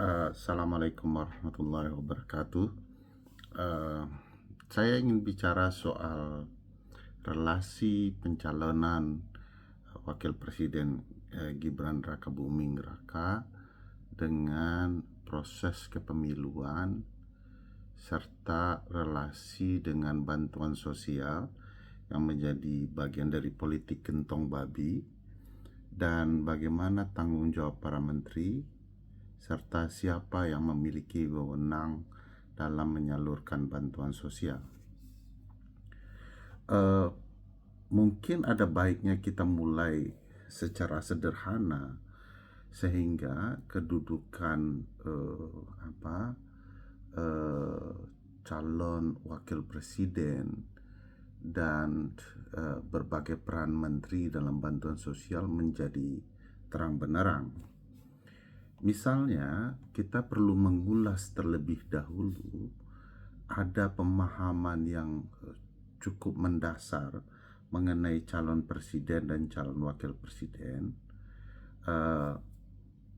Assalamualaikum warahmatullahi wabarakatuh. Eh, saya ingin bicara soal relasi pencalonan Wakil Presiden Gibran Rakabuming Raka dengan proses kepemiluan serta relasi dengan bantuan sosial yang menjadi bagian dari politik gentong babi, dan bagaimana tanggung jawab para menteri serta siapa yang memiliki wewenang dalam menyalurkan bantuan sosial. Uh, Mungkin ada baiknya kita mulai secara sederhana sehingga kedudukan uh, calon wakil presiden dan berbagai peran menteri dalam bantuan sosial menjadi terang benderang. Misalnya, kita perlu mengulas terlebih dahulu ada pemahaman yang cukup mendasar mengenai calon presiden dan calon wakil presiden.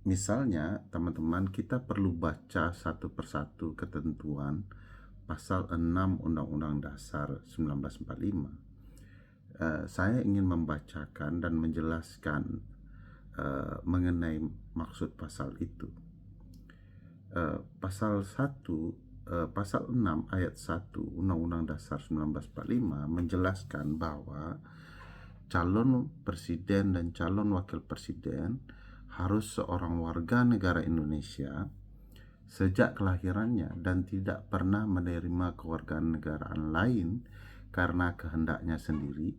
Misalnya, teman-teman, kita perlu baca satu persatu ketentuan pasal 6 Undang-Undang Dasar 1945. Saya ingin membacakan dan menjelaskan mengenai maksud pasal itu. Pasal 6 ayat 1 Undang-Undang Dasar 1945 menjelaskan bahwa calon presiden dan calon wakil presiden harus seorang warga negara Indonesia sejak kelahirannya dan tidak pernah menerima kewarganegaraan lain karena kehendaknya sendiri,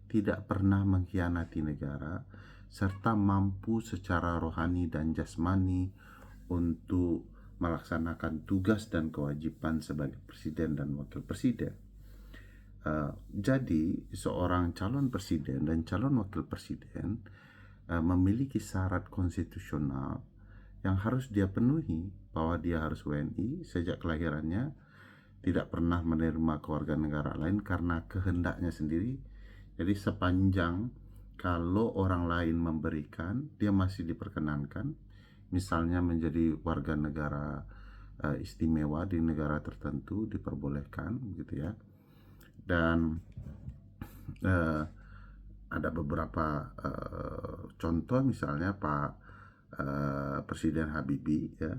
tidak pernah mengkhianati negara, serta mampu secara rohani dan jasmani untuk melaksanakan tugas dan kewajiban sebagai presiden dan wakil presiden. Jadi, seorang calon presiden dan calon wakil presiden memiliki syarat konstitusional yang harus dia penuhi, bahwa dia harus WNI sejak kelahirannya, tidak pernah menerima kewarganegaraan lain karena kehendaknya sendiri. Jadi sepanjang kalau orang lain memberikan, dia masih diperkenankan, misalnya menjadi warga negara istimewa di negara tertentu, diperbolehkan gitu ya. Dan ada beberapa contoh, misalnya Pak Presiden Habibie ya,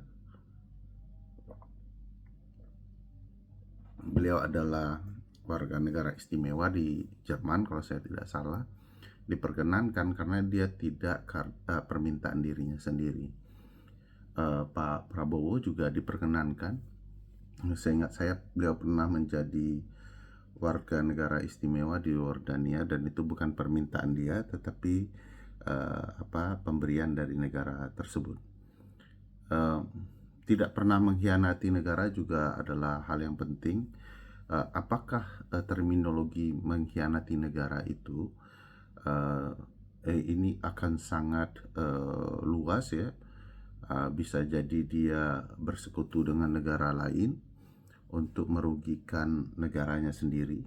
beliau adalah warga negara istimewa di Jerman kalau saya tidak salah, diperkenankan karena dia tidak permintaan dirinya sendiri. Pak Prabowo juga diperkenankan. Seingat saya beliau pernah menjadi warga negara istimewa di Yordania, dan itu bukan permintaan dia tetapi pemberian dari negara tersebut. Tidak pernah mengkhianati negara juga adalah hal yang penting. Apakah terminologi mengkhianati negara itu ini akan sangat luas ya. Bisa jadi dia bersekutu dengan negara lain untuk merugikan negaranya sendiri.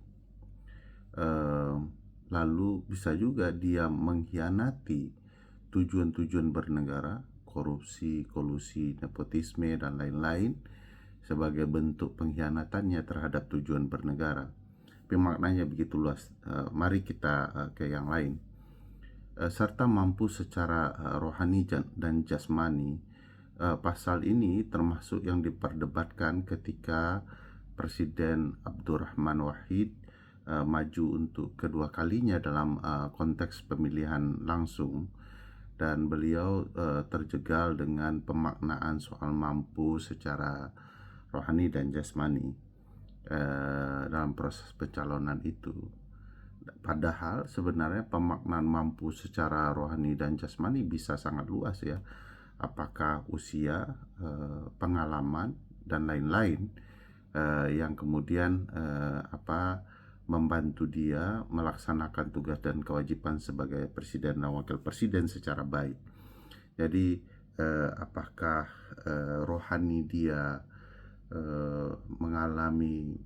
Lalu bisa juga dia mengkhianati tujuan-tujuan bernegara, korupsi, kolusi, nepotisme, dan lain-lain sebagai bentuk pengkhianatannya terhadap tujuan bernegara. Tapi maknanya begitu luas. Mari kita ke yang lain. Serta mampu secara rohani dan jasmani. Pasal ini termasuk yang diperdebatkan ketika Presiden Abdurrahman Wahid maju untuk kedua kalinya dalam konteks pemilihan langsung, dan beliau terjegal dengan pemaknaan soal mampu secara rohani dan jasmani dalam proses pencalonan itu. Padahal sebenarnya pemaknaan mampu secara rohani dan jasmani bisa sangat luas ya. Apakah usia, pengalaman, dan lain-lain yang kemudian membantu dia melaksanakan tugas dan kewajiban sebagai presiden dan wakil presiden secara baik. Jadi apakah rohani dia mengalami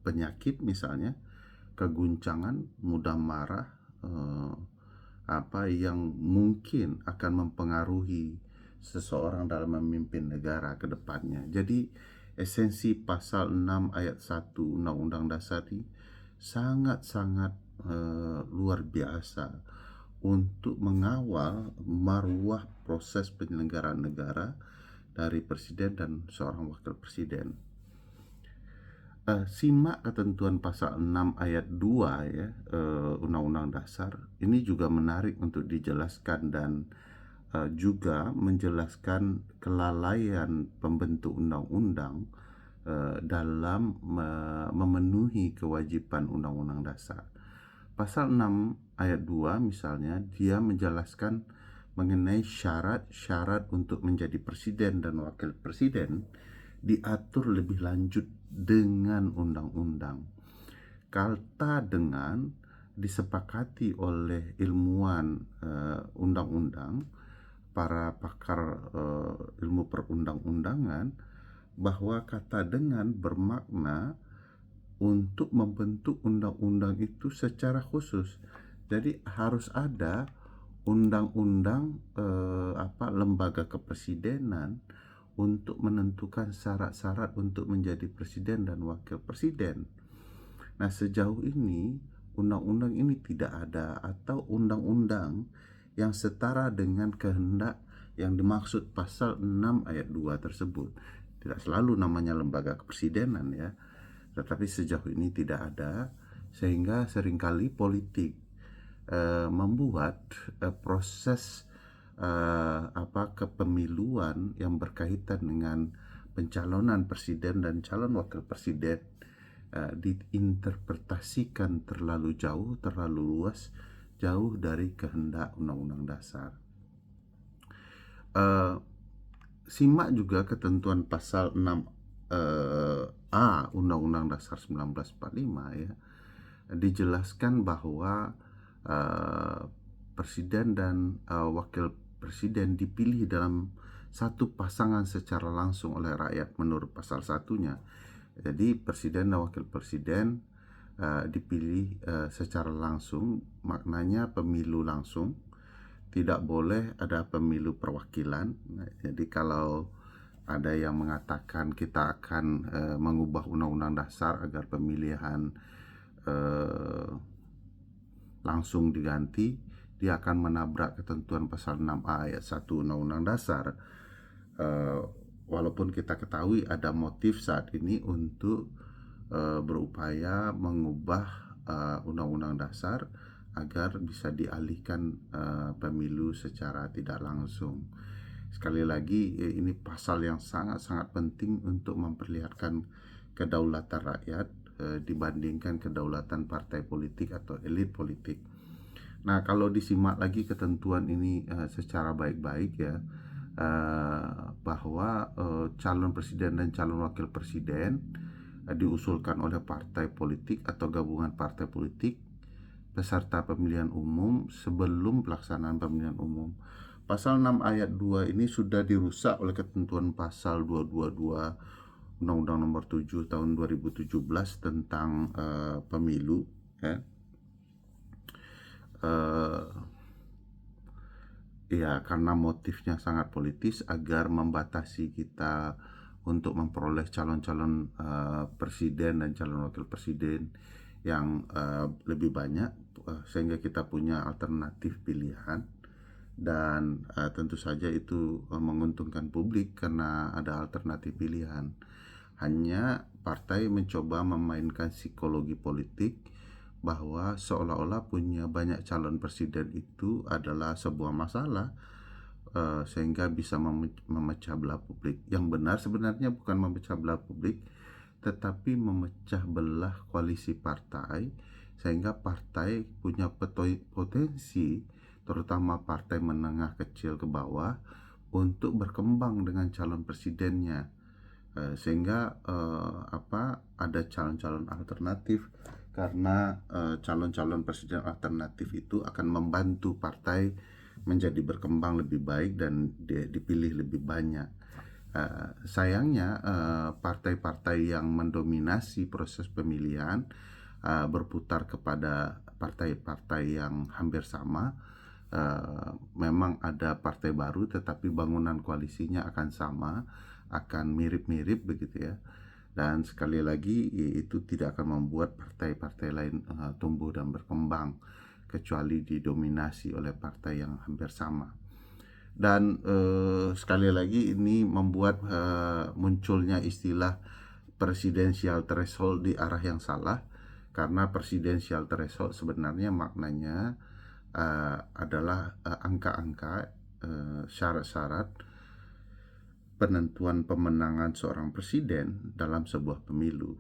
penyakit, misalnya keguncangan, mudah marah, yang mungkin akan mempengaruhi seseorang dalam memimpin negara ke depannya. Jadi esensi pasal 6 ayat 1 Undang-Undang Dasar ini sangat-sangat luar biasa untuk mengawal maruah proses penyelenggaraan negara dari presiden dan seorang wakil presiden. Simak ketentuan pasal 6 ayat 2 ya, Undang-Undang Dasar. Ini juga menarik untuk dijelaskan dan juga menjelaskan kelalaian pembentuk undang-undang dalam memenuhi kewajiban Undang-Undang Dasar. Pasal 6 ayat 2 misalnya, dia menjelaskan mengenai syarat-syarat untuk menjadi presiden dan wakil presiden diatur lebih lanjut dengan undang-undang. Kata dengan disepakati oleh ilmuwan undang-undang, para pakar ilmu perundang-undangan, bahwa kata dengan bermakna untuk membentuk undang-undang itu secara khusus. Jadi harus ada undang-undang lembaga kepresidenan untuk menentukan syarat-syarat untuk menjadi presiden dan wakil presiden. Nah, sejauh ini undang-undang ini tidak ada, atau undang-undang yang setara dengan kehendak yang dimaksud pasal 6 ayat 2 tersebut. Tidak selalu namanya lembaga kepresidenan ya, tetapi sejauh ini tidak ada, sehingga seringkali politik membuat proses kepemiluan yang berkaitan dengan pencalonan presiden dan calon wakil presiden diinterpretasikan terlalu jauh, terlalu luas, jauh dari kehendak Undang-Undang Dasar. Simak juga ketentuan pasal 6 A Undang-Undang Dasar 1945 ya. Dijelaskan bahwa presiden dan wakil presiden dipilih dalam satu pasangan secara langsung oleh rakyat menurut pasal satunya. Jadi presiden dan wakil presiden dipilih secara langsung, maknanya pemilu langsung. Tidak boleh ada pemilu perwakilan. Jadi kalau ada yang mengatakan kita akan mengubah undang-undang dasar agar pemilihan langsung diganti, dia akan menabrak ketentuan pasal 6A ayat 1 Undang-Undang Dasar. Walaupun kita ketahui ada motif saat ini untuk berupaya mengubah Undang-Undang Dasar agar bisa dialihkan pemilu secara tidak langsung. Sekali lagi, ini pasal yang sangat-sangat penting untuk memperlihatkan kedaulatan rakyat dibandingkan kedaulatan partai politik atau elit politik. Nah, kalau disimak lagi ketentuan ini secara baik-baik ya, bahwa calon presiden dan calon wakil presiden diusulkan oleh partai politik atau gabungan partai politik peserta pemilihan umum sebelum pelaksanaan pemilihan umum. Pasal 6 ayat 2 ini sudah dirusak oleh ketentuan pasal 222 Undang-Undang Nomor 7 tahun 2017 tentang pemilu ya. Ya, karena motifnya sangat politis agar membatasi kita untuk memperoleh calon-calon presiden dan calon wakil presiden yang lebih banyak, sehingga kita punya alternatif pilihan. Dan tentu saja itu menguntungkan publik karena ada alternatif pilihan. Hanya partai mencoba memainkan psikologi politik bahwa seolah-olah punya banyak calon presiden itu adalah sebuah masalah, sehingga bisa memecah belah publik. Yang benar sebenarnya bukan memecah belah publik, tetapi memecah belah koalisi partai, sehingga partai punya potensi, terutama partai menengah kecil ke bawah, untuk berkembang dengan calon presidennya, sehingga ada calon-calon alternatif, karena calon-calon presiden alternatif itu akan membantu partai menjadi berkembang lebih baik dan dipilih lebih banyak. Sayangnya partai-partai yang mendominasi proses pemilihan berputar kepada partai-partai yang hampir sama, memang ada partai baru tetapi bangunan koalisinya akan sama, akan mirip-mirip begitu ya. Dan sekali lagi itu tidak akan membuat partai-partai lain tumbuh dan berkembang kecuali didominasi oleh partai yang hampir sama. Dan sekali lagi ini membuat munculnya istilah presidensial threshold di arah yang salah, karena presidensial threshold sebenarnya maknanya adalah angka-angka, syarat-syarat penentuan pemenangan seorang presiden dalam sebuah pemilu.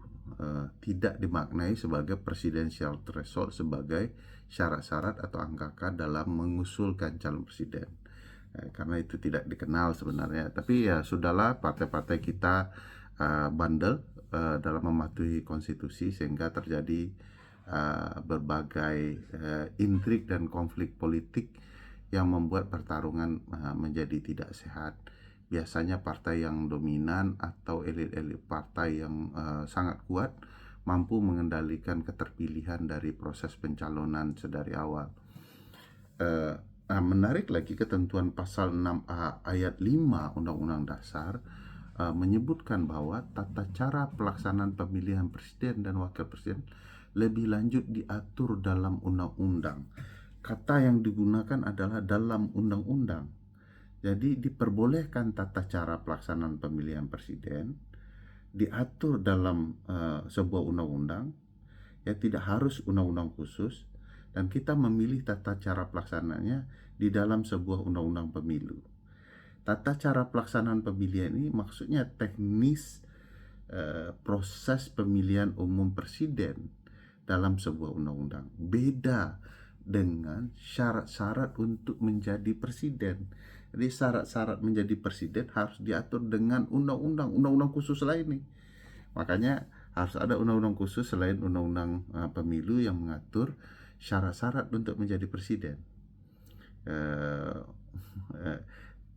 Tidak dimaknai sebagai presidensial threshold sebagai syarat-syarat atau angka dalam mengusulkan calon presiden, karena itu tidak dikenal sebenarnya. Tapi ya sudahlah, partai-partai kita bandel dalam mematuhi konstitusi sehingga terjadi berbagai intrik dan konflik politik yang membuat pertarungan menjadi tidak sehat. Biasanya partai yang dominan atau elit-elit partai yang sangat kuat mampu mengendalikan keterpilihan dari proses pencalonan sedari awal. Menarik lagi, ketentuan pasal 6A ayat 5 Undang-Undang Dasar menyebutkan bahwa tata cara pelaksanaan pemilihan presiden dan wakil presiden lebih lanjut diatur dalam undang-undang. Kata yang digunakan adalah dalam undang-undang. Jadi diperbolehkan tata cara pelaksanaan pemilihan presiden diatur dalam sebuah undang-undang, ya tidak harus undang-undang khusus, dan kita memilih tata cara pelaksanaannya di dalam sebuah undang-undang pemilu. Tata cara pelaksanaan pemilihan ini maksudnya teknis proses pemilihan umum presiden dalam sebuah undang-undang. Beda dengan syarat-syarat untuk menjadi presiden. Jadi syarat-syarat menjadi presiden harus diatur dengan undang-undang khusus lain nih. Makanya harus ada undang-undang khusus selain undang-undang pemilu yang mengatur syarat-syarat untuk menjadi presiden.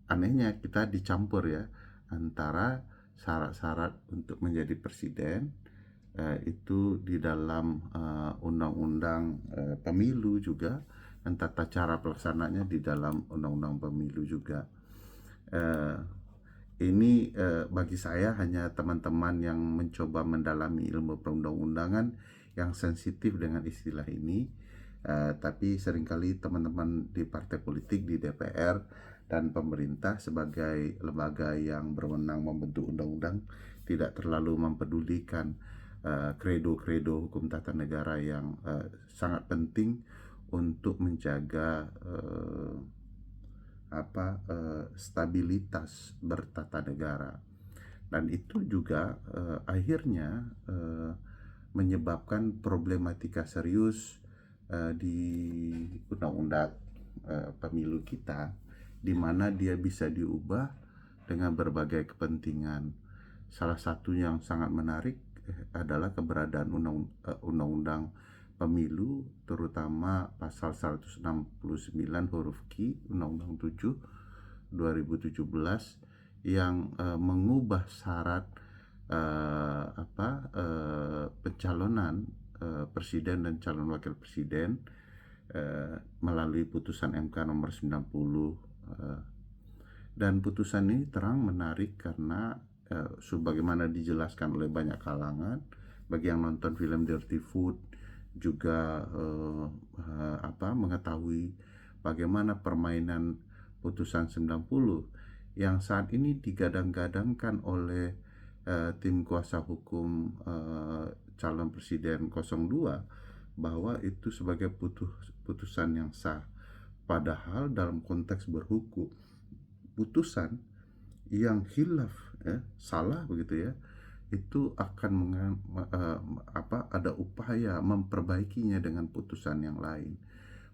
Anehnya kita dicampur ya antara syarat-syarat untuk menjadi presiden itu di dalam undang-undang pemilu juga, dan tata cara pelaksanaannya di dalam undang-undang pemilu juga. Ini bagi saya hanya teman-teman yang mencoba mendalami ilmu perundang-undangan yang sensitif dengan istilah ini. Tapi seringkali teman-teman di partai politik, di DPR dan pemerintah sebagai lembaga yang berwenang membentuk undang-undang tidak terlalu mempedulikan kredo-kredo hukum tata negara yang sangat penting untuk menjaga stabilitas bertata negara. Dan itu juga akhirnya menyebabkan problematika serius di undang-undang pemilu kita, di mana dia bisa diubah dengan berbagai kepentingan. Salah satu yang sangat menarik adalah keberadaan undang-undang pemilu, terutama pasal 169 huruf Q Undang-Undang 7 2017 yang mengubah syarat pencalonan presiden dan calon wakil presiden melalui putusan MK nomor 90. Dan putusan ini terang menarik karena sebagaimana dijelaskan oleh banyak kalangan, bagi yang nonton film Dirty Food juga mengetahui bagaimana permainan putusan 90 yang saat ini digadang-gadangkan oleh tim kuasa hukum calon presiden 02 bahwa itu sebagai putusan yang sah. Padahal dalam konteks berhukum, putusan yang khilaf salah begitu ya, itu akan ada upaya memperbaikinya dengan putusan yang lain.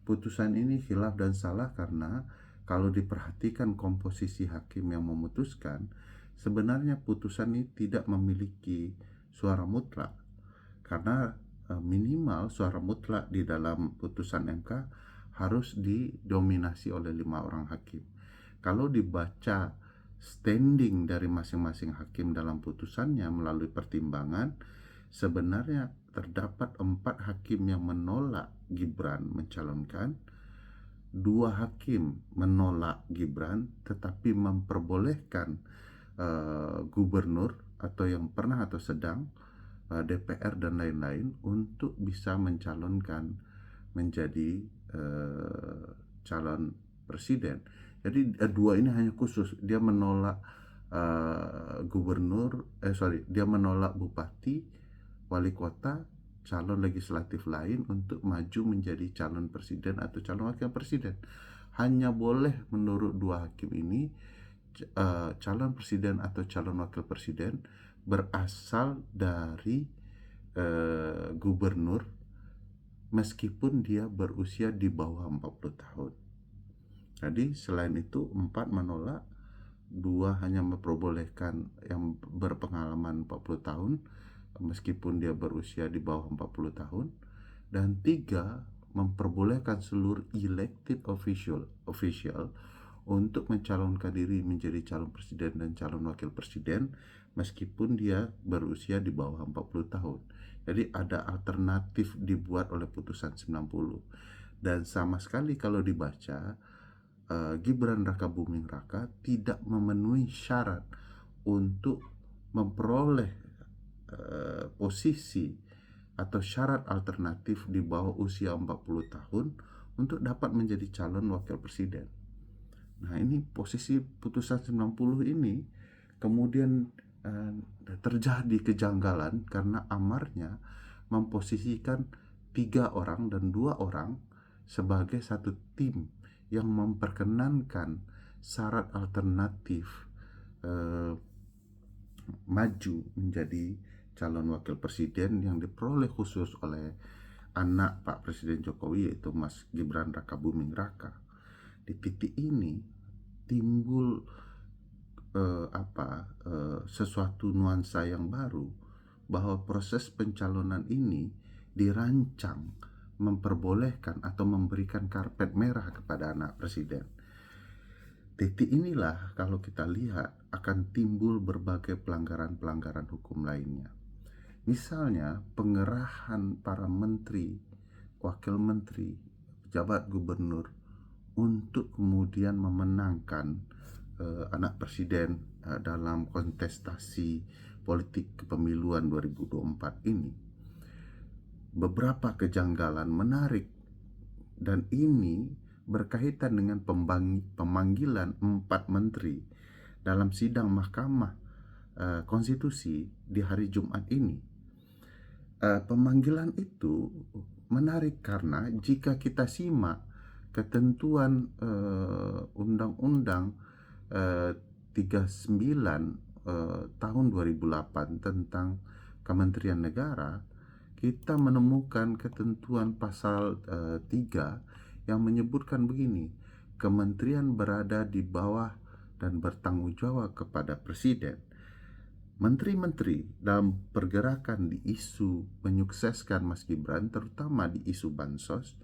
Putusan ini khilaf dan salah karena kalau diperhatikan komposisi hakim yang memutuskan, sebenarnya putusan ini tidak memiliki suara mutlak, karena minimal suara mutlak di dalam putusan MK harus didominasi oleh 5 orang hakim. Kalau dibaca standing dari masing-masing hakim dalam putusannya melalui pertimbangan, sebenarnya terdapat 4 hakim yang menolak Gibran mencalonkan, 2 hakim menolak Gibran tetapi memperbolehkan gubernur atau yang pernah atau sedang, DPR dan lain-lain untuk bisa mencalonkan menjadi calon presiden. Jadi dua ini hanya khusus, dia menolak dia menolak bupati, wali kota, calon legislatif lain untuk maju menjadi calon presiden atau calon wakil presiden. Hanya boleh menurut 2 hakim ini calon presiden atau calon wakil presiden berasal dari gubernur meskipun dia berusia di bawah 40 tahun. Jadi selain itu 4 menolak, 2 hanya memperbolehkan yang berpengalaman 40 tahun meskipun dia berusia di bawah 40 tahun, dan 3 memperbolehkan seluruh elected official untuk mencalonkan diri menjadi calon presiden dan calon wakil presiden meskipun dia berusia di bawah 40 tahun. Jadi ada alternatif dibuat oleh putusan 90. Dan sama sekali kalau dibaca, Gibran Rakabuming Raka tidak memenuhi syarat untuk memperoleh posisi atau syarat alternatif di bawah usia 40 tahun untuk dapat menjadi calon wakil presiden. Nah, ini posisi putusan 90 ini kemudian terjadi kejanggalan karena amarnya memposisikan 3 orang dan 2 orang sebagai satu tim yang memperkenankan syarat alternatif maju menjadi calon wakil presiden yang diperoleh khusus oleh anak Pak Presiden Jokowi, yaitu Mas Gibran Rakabuming Raka. Di titik ini timbul sesuatu nuansa yang baru, bahwa proses pencalonan ini dirancang memperbolehkan atau memberikan karpet merah kepada anak presiden. Titik inilah kalau kita lihat akan timbul berbagai pelanggaran-pelanggaran hukum lainnya. Misalnya pengerahan para menteri, wakil menteri, pejabat gubernur untuk kemudian memenangkan anak presiden dalam kontestasi politik kepemiluan 2024 ini. Beberapa kejanggalan menarik, dan ini berkaitan dengan pemanggilan 4 menteri dalam sidang Mahkamah Konstitusi di hari Jumat ini. Pemanggilan itu menarik karena jika kita simak ketentuan Undang-Undang 39 tahun 2008 tentang Kementerian Negara, kita menemukan ketentuan pasal 3 yang menyebutkan begini: kementerian berada di bawah dan bertanggung jawab kepada presiden. Menteri-menteri dalam pergerakan di isu menyukseskan Mas Gibran, terutama di isu bansos,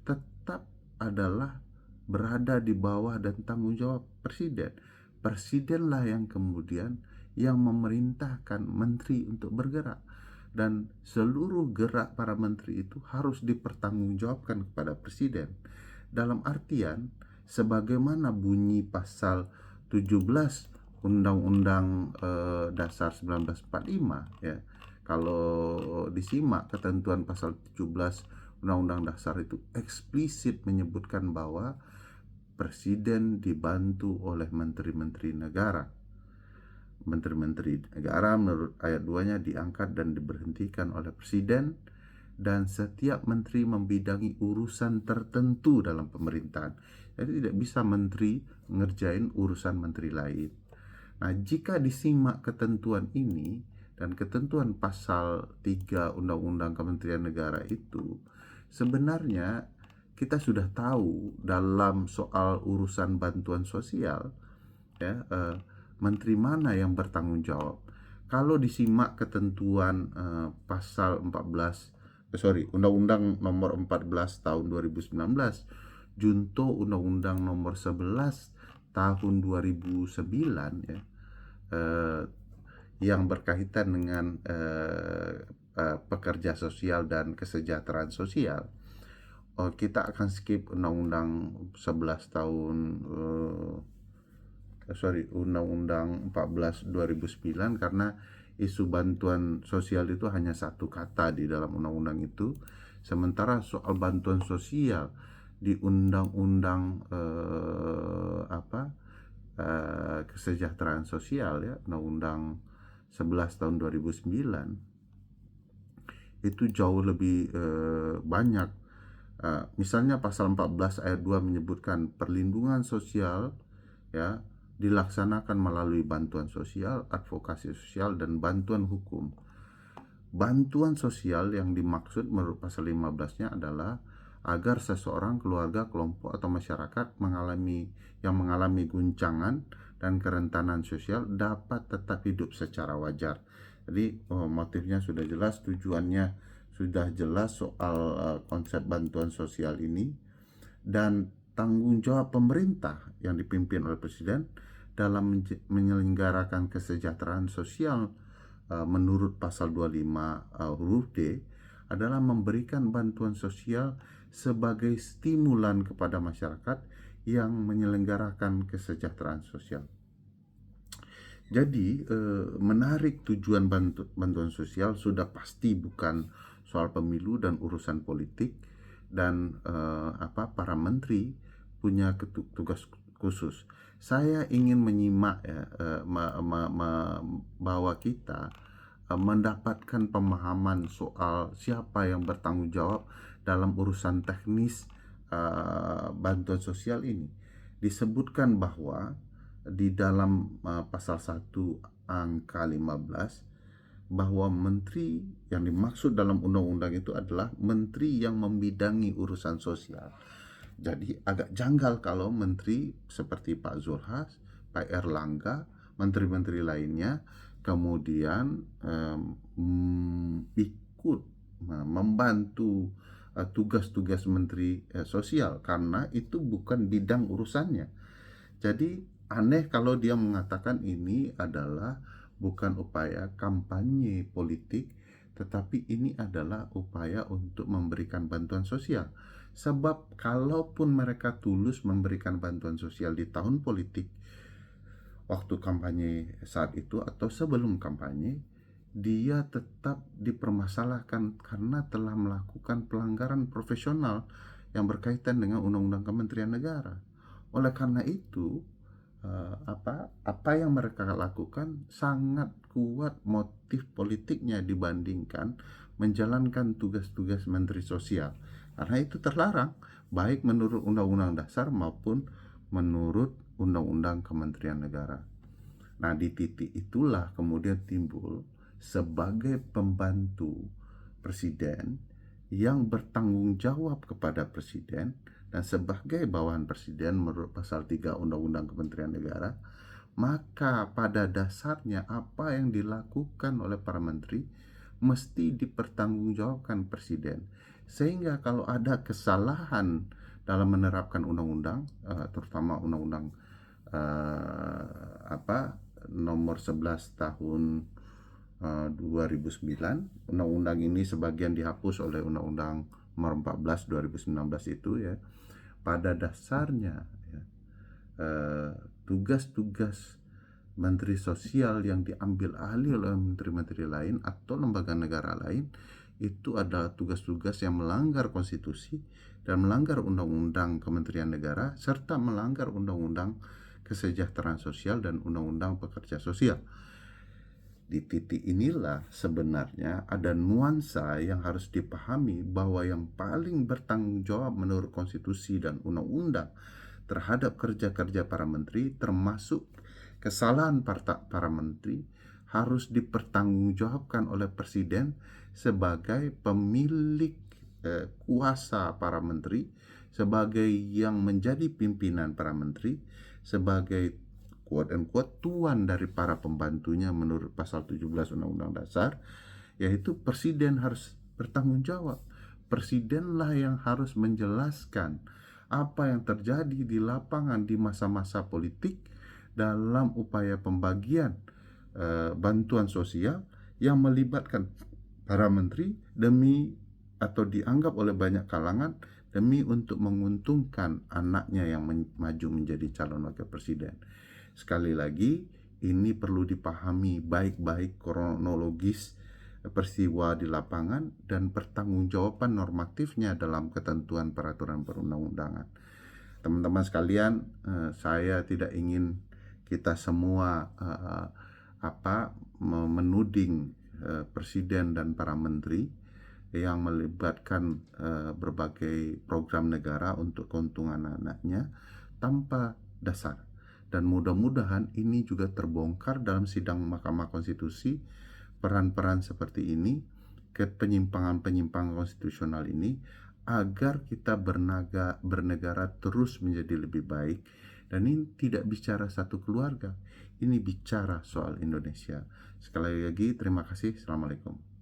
tetap adalah berada di bawah dan tanggung jawab presiden. Presidenlah yang kemudian yang memerintahkan menteri untuk bergerak, dan seluruh gerak para menteri itu harus dipertanggungjawabkan kepada presiden. Dalam artian, sebagaimana bunyi pasal 17 Undang-Undang Dasar 1945, ya, kalau disimak ketentuan pasal 17 Undang-Undang Dasar itu eksplisit menyebutkan bahwa presiden dibantu oleh menteri-menteri negara. Menteri-menteri negara menurut ayat 2-nya diangkat dan diberhentikan oleh presiden, dan setiap menteri membidangi urusan tertentu dalam pemerintahan. Jadi tidak bisa menteri ngerjain urusan menteri lain. Nah, jika disimak ketentuan ini dan ketentuan pasal 3 Undang-Undang Kementerian Negara itu, sebenarnya kita sudah tahu dalam soal urusan bantuan sosial, ya, menteri mana yang bertanggung jawab. Kalau disimak ketentuan pasal 14, Undang-Undang nomor 14 tahun 2019, junto Undang-Undang nomor 11 tahun 2009, ya, yang berkaitan dengan pekerja sosial dan kesejahteraan sosial. kita akan skip Undang-Undang 11 tahun Undang-Undang 14 2009, karena isu bantuan sosial itu hanya satu kata di dalam undang-undang itu. Sementara soal bantuan sosial di Undang-Undang kesejahteraan sosial, ya, Undang-Undang 11 tahun 2009, itu jauh lebih banyak. Misalnya pasal 14 ayat 2 menyebutkan perlindungan sosial, ya, dilaksanakan melalui bantuan sosial, advokasi sosial, dan bantuan hukum. Bantuan sosial yang dimaksud menurut pasal 15-nya adalah agar seseorang, keluarga, kelompok, atau masyarakat yang mengalami guncangan dan kerentanan sosial dapat tetap hidup secara wajar. Jadi motifnya sudah jelas, tujuannya sudah jelas soal konsep bantuan sosial ini, dan tanggung jawab pemerintah yang dipimpin oleh Presiden dalam menyelenggarakan kesejahteraan sosial menurut pasal 25 huruf D adalah memberikan bantuan sosial sebagai stimulan kepada masyarakat yang menyelenggarakan kesejahteraan sosial. Jadi menarik tujuan bantuan sosial sudah pasti bukan soal pemilu dan urusan politik, dan para menteri punya tugas khusus. Saya ingin menyimak, ya, bahwa kita mendapatkan pemahaman soal siapa yang bertanggung jawab dalam urusan teknis bantuan sosial ini. Disebutkan bahwa di dalam pasal 1 angka 15 bahwa menteri yang dimaksud dalam undang-undang itu adalah menteri yang membidangi urusan sosial. Jadi agak janggal kalau menteri seperti Pak Zulhas, Pak Erlangga, menteri-menteri lainnya kemudian ikut membantu tugas-tugas menteri sosial, karena itu bukan bidang urusannya. Jadi aneh kalau dia mengatakan ini adalah bukan upaya kampanye politik, tetapi ini adalah upaya untuk memberikan bantuan sosial. Sebab kalaupun mereka tulus memberikan bantuan sosial di tahun politik, waktu kampanye saat itu atau sebelum kampanye, dia tetap dipermasalahkan karena telah melakukan pelanggaran profesional yang berkaitan dengan Undang-Undang Kementerian Negara. Oleh karena itu, apa yang mereka lakukan sangat kuat motif politiknya dibandingkan menjalankan tugas-tugas Menteri Sosial, karena itu terlarang baik menurut Undang-Undang Dasar maupun menurut Undang-Undang Kementerian Negara. Nah, di titik itulah kemudian timbul sebagai pembantu presiden yang bertanggung jawab kepada presiden dan sebagai bawahan presiden menurut pasal 3 Undang-Undang Kementerian Negara, maka pada dasarnya apa yang dilakukan oleh para menteri mesti dipertanggungjawabkan presiden. Sehingga kalau ada kesalahan dalam menerapkan undang-undang, terutama undang-undang nomor 11 tahun 2009, undang-undang ini sebagian dihapus oleh undang-undang nomor 14 2019 itu, ya. Pada dasarnya, ya, tugas-tugas menteri sosial yang diambil alih oleh menteri-menteri lain atau lembaga negara lain itu adalah tugas-tugas yang melanggar konstitusi dan melanggar undang-undang Kementerian Negara serta melanggar undang-undang kesejahteraan sosial dan undang-undang pekerja sosial. Di titik inilah sebenarnya ada nuansa yang harus dipahami bahwa yang paling bertanggung jawab menurut konstitusi dan undang-undang terhadap kerja-kerja para menteri, termasuk kesalahan para menteri, harus dipertanggungjawabkan oleh presiden sebagai pemilik kuasa para menteri, sebagai yang menjadi pimpinan para menteri, sebagai quote and quote tuan dari para pembantunya menurut pasal 17 Undang-Undang Dasar, yaitu presiden harus bertanggung jawab. Presidenlah yang harus menjelaskan apa yang terjadi di lapangan di masa-masa politik dalam upaya pembagian bantuan sosial yang melibatkan para menteri demi atau dianggap oleh banyak kalangan demi untuk menguntungkan anaknya yang maju menjadi calon wakil presiden. Sekali lagi, ini perlu dipahami baik-baik kronologis peristiwa di lapangan dan pertanggungjawaban normatifnya dalam ketentuan peraturan perundang-undangan. Teman-teman sekalian, saya tidak ingin kita semua menuding presiden dan para menteri yang melibatkan berbagai program negara untuk keuntungan anaknya tanpa dasar. Dan mudah-mudahan ini juga terbongkar dalam sidang Mahkamah Konstitusi, peran-peran seperti ini, penyimpangan-penyimpangan konstitusional ini, agar kita bernegara terus menjadi lebih baik. Dan ini tidak bicara satu keluarga, ini bicara soal Indonesia. Sekali lagi, terima kasih. Assalamualaikum.